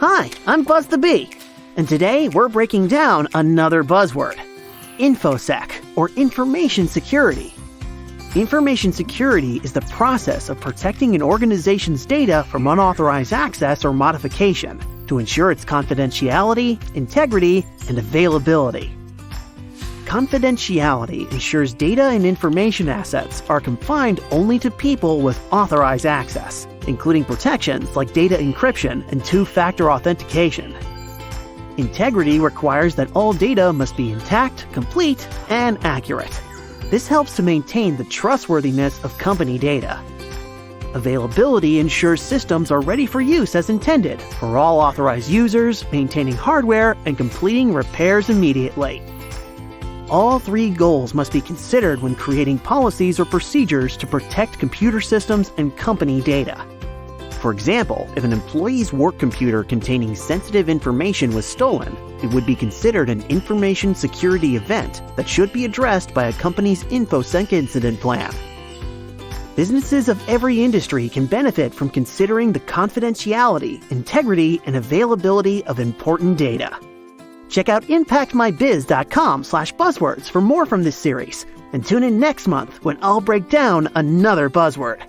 Hi, I'm Buzz the Bee, and today we're breaking down another buzzword, InfoSec, or information security. Information security is the process of protecting an organization's data from unauthorized access or modification to ensure its confidentiality, integrity, and availability. Confidentiality ensures data and information assets are confined only to people with authorized access, including protections like data encryption and two-factor authentication. Integrity requires that all data must be intact, complete, and accurate. This helps to maintain the trustworthiness of company data. Availability ensures systems are ready for use as intended for all authorized users, maintaining hardware, and completing repairs immediately. All three goals must be considered when creating policies or procedures to protect computer systems and company data. For example, if an employee's work computer containing sensitive information was stolen, it would be considered an information security event that should be addressed by a company's InfoSec incident plan. Businesses of every industry can benefit from considering the confidentiality, integrity, and availability of important data. Check out impactmybiz.com/buzzwords for more from this series, and tune in next month when I'll break down another buzzword.